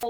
Are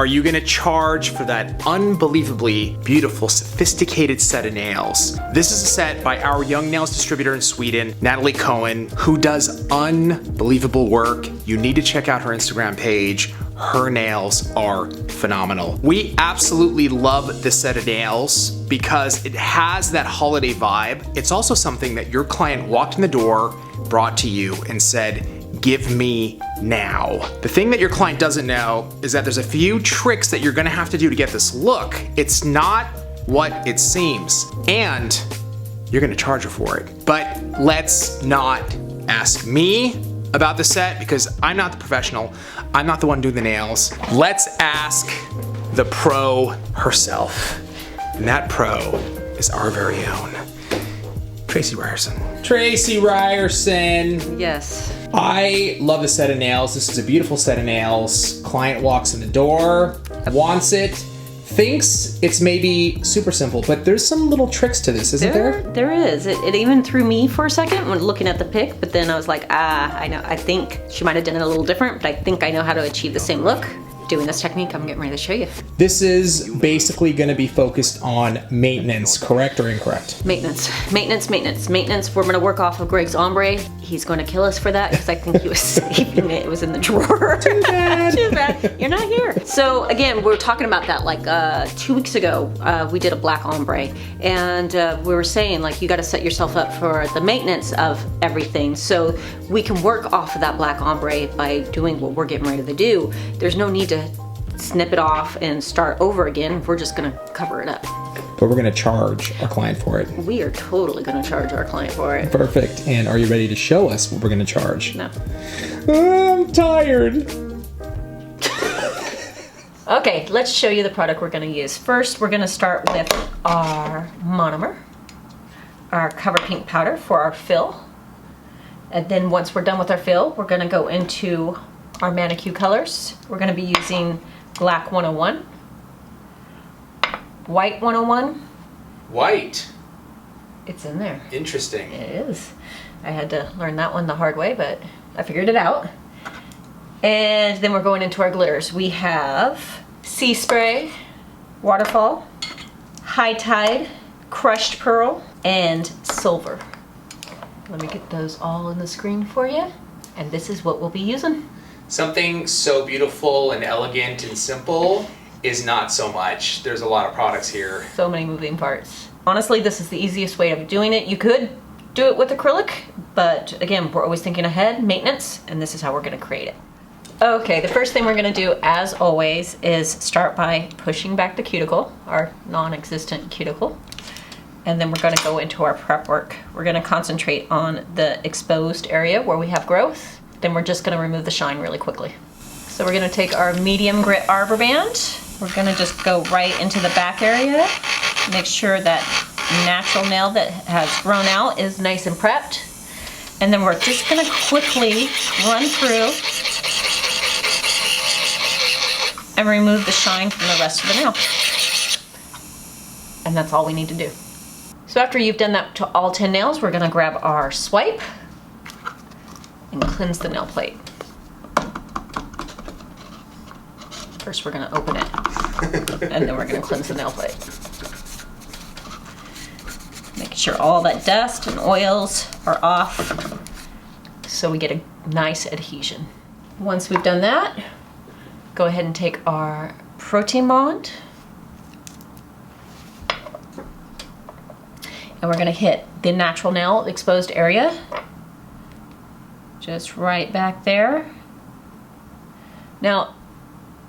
you gonna charge for that unbelievably beautiful, sophisticated set of nails? This is a set by our Young Nails distributor in Sweden, Natalie Cohen, who does unbelievable work. You need to check out her Instagram page. Her nails are phenomenal. We absolutely love this set of nails because it has that holiday vibe. It's also something that your client walked in the door, brought to you, and said, give me now. The thing that your client doesn't know is that there's a few tricks that you're gonna have to do to get this look. It's not what it seems, and you're gonna charge her for it. But let's not ask me about the set because I'm not the professional. I'm not the one doing the nails. Let's ask the pro herself. And that pro is our very own Tracey Ryerson. Tracey Ryerson. Yes. I love this set of nails. This is a beautiful set of nails. Client walks in the door, wants it, thinks it's maybe super simple, but there's some little tricks to this, isn't there? There is. It even threw me for a second when looking at the pic, but then I was like, I know. I think she might have done it a little different, but I think I know how to achieve the same look. Doing this technique, I'm getting ready to show you. This is basically going to be focused on maintenance, correct or incorrect? Maintenance. We're going to work off of Greg's Ombre. He's going to kill us for that because I think he was saving it. It was in the drawer. Too bad. Too bad. You're not here. So again, we were talking about that like 2 weeks ago. We did a black ombre, and we were saying like you got to set yourself up for the maintenance of everything. So we can work off of that black ombre by doing what we're getting ready to do. There's no need to snip it off and start over again. We're just gonna cover it up. But we're gonna charge our client for it. We are totally gonna charge our client for it. Perfect. And are you ready to show us what we're gonna charge? No. I'm tired. Okay, let's show you the product we're gonna use. First, we're gonna start with our monomer, our cover pink powder for our fill. And then once we're done with our fill, we're gonna go into our ManiQ colors. We're going to be using Black 101, White 101. White. It's in there. Interesting. It is. I had to learn that one the hard way, but I figured it out. And then we're going into our glitters. We have Sea Spray, Waterfall, High Tide, Crushed Pearl, and Silver. Let me get those all in the screen for you. And this is what we'll be using. Something so beautiful and elegant and simple is not so much. There's a lot of products here. So many moving parts. Honestly, this is the easiest way of doing it. You could do it with acrylic, but again, we're always thinking ahead, maintenance, and this is how we're gonna create it. Okay, the first thing we're gonna do, as always, is start by pushing back the cuticle, our non-existent cuticle, and then we're gonna go into our prep work. We're gonna concentrate on the exposed area where we have growth. Then we're just gonna remove the shine really quickly. So we're gonna take our medium grit arbor band. We're gonna just go right into the back area. Make sure that natural nail that has grown out is nice and prepped. And then we're just gonna quickly run through and remove the shine from the rest of the nail. And that's all we need to do. So after you've done that to all 10 nails, we're gonna grab our swipe and cleanse the nail plate. First we're gonna open it, and then we're gonna cleanse the nail plate. Making sure all that dust and oils are off so we get a nice adhesion. Once we've done that, go ahead and take our protein bond, and we're gonna hit the natural nail exposed area. Just right back there. Now,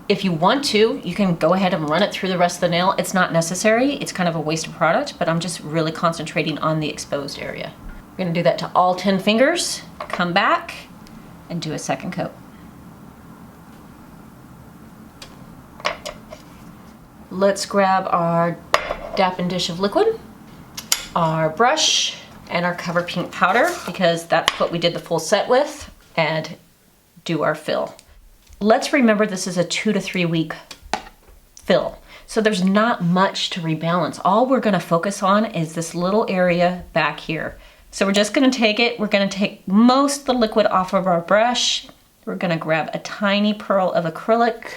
if you want to, you can go ahead and run it through the rest of the nail. It's not necessary. It's kind of a waste of product, but I'm just really concentrating on the exposed area. We're gonna do that to all 10 fingers, come back, and do a second coat. Let's grab our dappen dish of liquid, our brush, and our cover pink powder, because that's what we did the full set with, and do our fill. Let's remember this is a 2 to 3 week fill. So there's not much to rebalance. All we're gonna focus on is this little area back here. So we're just gonna take it, we're gonna take most of the liquid off of our brush. We're gonna grab a tiny pearl of acrylic,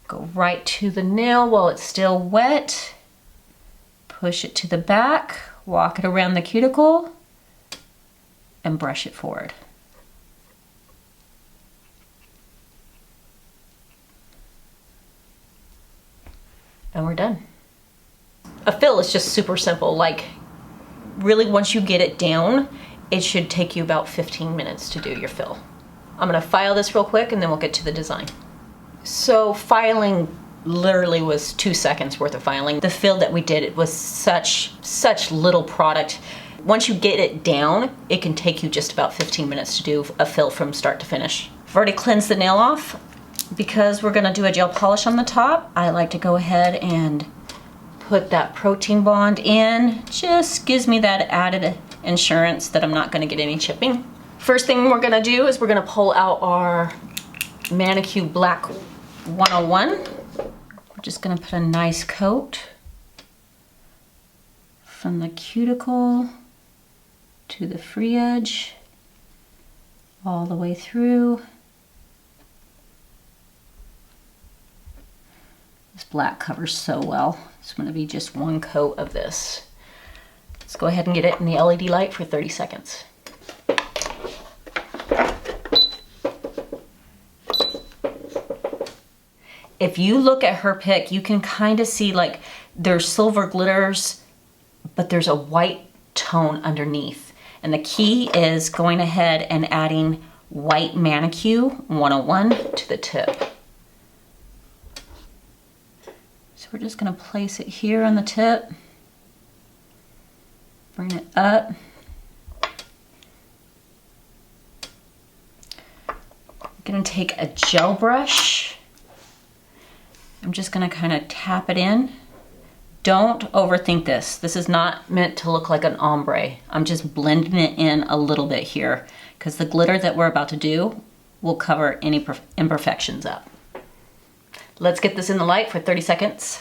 go right to the nail while it's still wet, push it to the back, walk it around the cuticle, and brush it forward. And we're done. A fill is just super simple. Like, really, once you get it down, it should take you about 15 minutes to do your fill. I'm gonna file this real quick and then we'll get to the design. So filing literally was 2 seconds worth of filing. The fill that we did, it was such little product. Once you get it down, it can take you just about 15 minutes to do a fill from start to finish. I've already cleansed the nail off. Because we're gonna do a gel polish on the top, I like to go ahead and put that protein bond in. Just gives me that added insurance that I'm not gonna get any chipping. First thing we're gonna do is we're gonna pull out our ManiQ Black 101. We're just gonna put a nice coat from the cuticle to the free edge, all the way through. This black covers so well. It's gonna be just one coat of this. Let's go ahead and get it in the LED light for 30 seconds. If you look at her pick, you can kind of see like there's silver glitters, but there's a white tone underneath. And the key is going ahead and adding white ManiQ 101 to the tip. So we're just gonna place it here on the tip, bring it up. I'm gonna take a gel brush. I'm just gonna kind of tap it in. Don't overthink this. This is not meant to look like an ombre. I'm just blending it in a little bit here because the glitter that we're about to do will cover any imperfections up. Let's get this in the light for 30 seconds.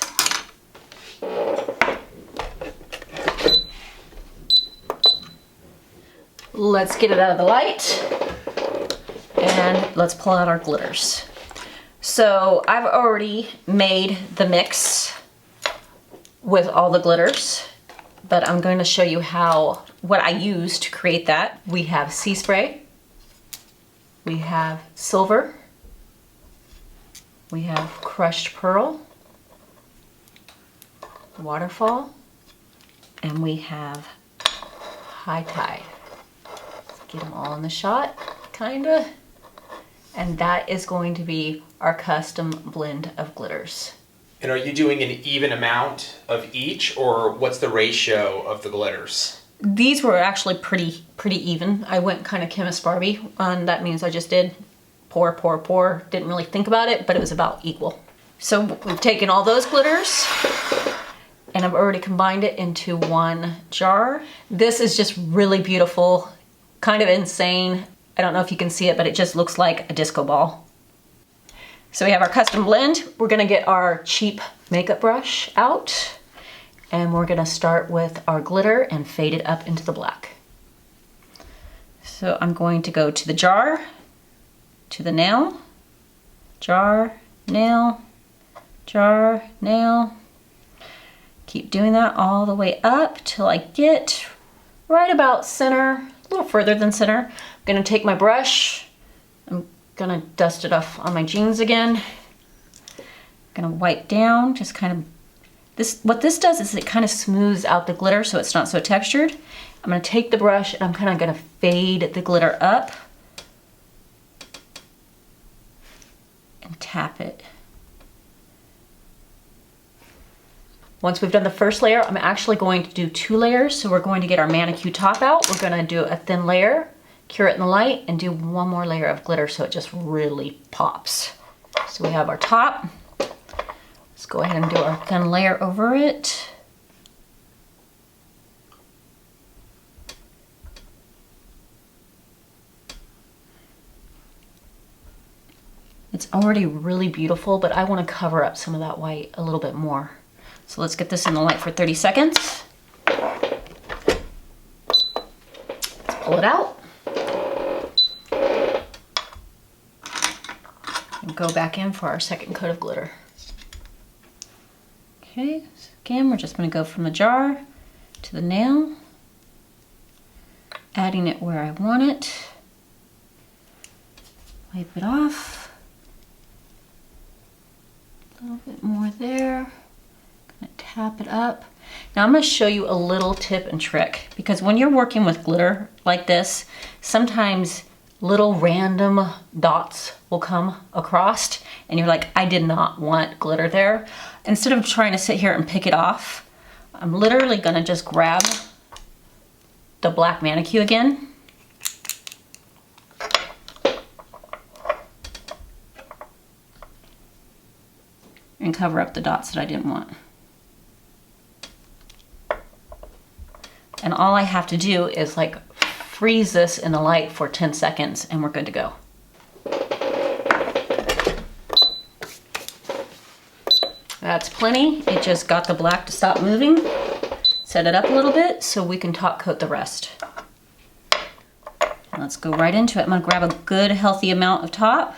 Let's get it out of the light and let's pull out our glitters. So I've already made the mix with all the glitters, but I'm going to show you what I use to create that. We have sea spray, we have silver, we have crushed pearl, waterfall, and we have high tide. Let's get them all in the shot, kinda. And that is going to be our custom blend of glitters. And are you doing an even amount of each, or what's the ratio of the glitters? These were actually pretty even. I went kind of Chemist Barbie, and that means I just did pour, pour, pour. Didn't really think about it, but it was about equal. So we've taken all those glitters, and I've already combined it into one jar. This is just really beautiful, kind of insane. I don't know if you can see it, but it just looks like a disco ball. So we have our custom blend. We're gonna get our cheap makeup brush out, and we're gonna start with our glitter and fade it up into the black. So I'm going to go to the jar, to the nail, jar, nail, jar, nail. Keep doing that all the way up till I get right about center, a little further than center. I'm gonna take my brush, I'm gonna dust it off on my jeans again. I'm gonna wipe down, just kind of, what this does is it kind of smooths out the glitter so it's not so textured. I'm gonna take the brush and I'm kind of gonna fade the glitter up and tap it. Once we've done the first layer, I'm actually going to do 2 layers. So we're going to get our ManiQ top out. We're gonna do a thin layer, cure it in the light, and do one more layer of glitter so it just really pops. So we have our top. Let's go ahead and do our thin layer over it. It's already really beautiful, but I want to cover up some of that white a little bit more. So let's get this in the light for 30 seconds. Let's pull it out. And go back in for our second coat of glitter. Okay, so again, we're just going to go from the jar to the nail, adding it where I want it. Wipe it off. A little bit more there. Gonna tap it up. Now I'm going to show you a little tip and trick, because when you're working with glitter like this, sometimes little random dots will come across and you're like, I did not want glitter there. Instead of trying to sit here and pick it off, I'm literally going to just grab the black ManiQ again. And cover up the dots that I didn't want. And all I have to do is like freeze this in the light for 10 seconds and we're good to go. That's plenty. It just got the black to stop moving. Set it up a little bit so we can top coat the rest. Let's go right into it. I'm gonna grab a good healthy amount of top.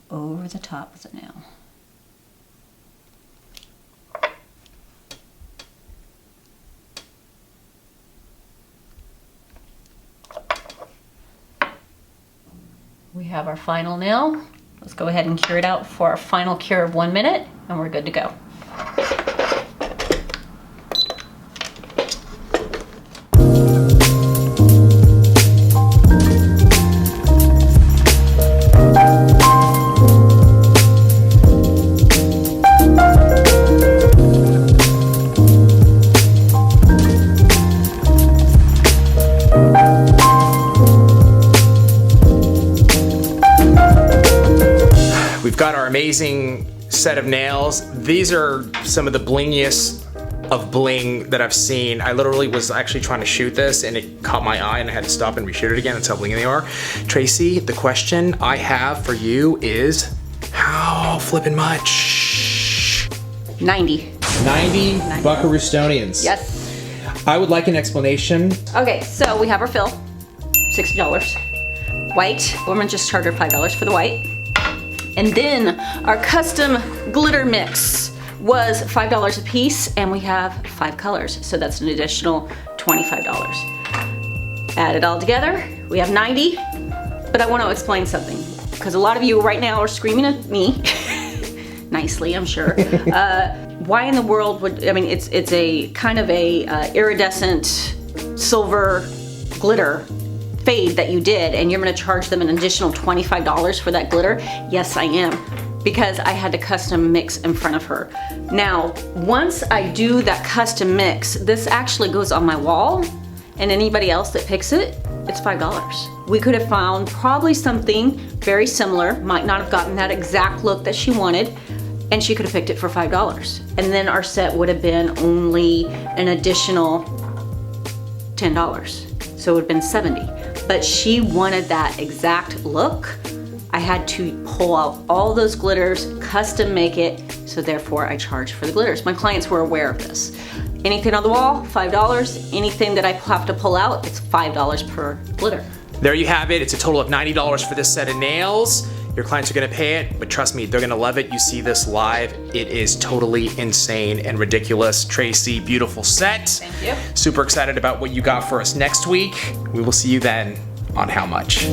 Over the top of the nail. We have our final nail. Let's go ahead and cure it out for our final cure of 1 minute and we're good to go. Got our amazing set of nails. These are some of the blingiest of bling that I've seen. I literally was actually trying to shoot this and it caught my eye and I had to stop and reshoot it again. That's how blingy they are. Tracey, the question I have for you is how flippin' much? 90. 90 Buckaroo-Stonians. Yes. I would like an explanation. Okay, so we have our fill, $60. White, we're gonna just charge her $5 for the white. And then our custom glitter mix was $5 a piece and we have 5 colors. So that's an additional $25. Add it all together, we have 90. But I want to explain something because a lot of you right now are screaming at me, nicely I'm sure. Why in the world would, I mean, it's a kind of a iridescent silver glitter fade that you did and you're gonna charge them an additional $25 for that glitter? Yes, I am, because I had to custom mix in front of her. Now, once I do that custom mix, this actually goes on my wall and anybody else that picks it, it's $5. We could have found probably something very similar, might not have gotten that exact look that she wanted, and she could have picked it for $5. And then our set would have been only an additional $10. So it would have been $70. But she wanted that exact look. I had to pull out all those glitters, custom make it, so therefore I charge for the glitters. My clients were aware of this. Anything on the wall, $5. Anything that I have to pull out, it's $5 per glitter. There you have it. It's a total of $90 for this set of nails. Your clients are gonna pay it, but trust me, they're gonna love it. You see this live, it is totally insane and ridiculous. Tracey, beautiful set. Thank you. Super excited about what you got for us next week. We will see you then on How Much.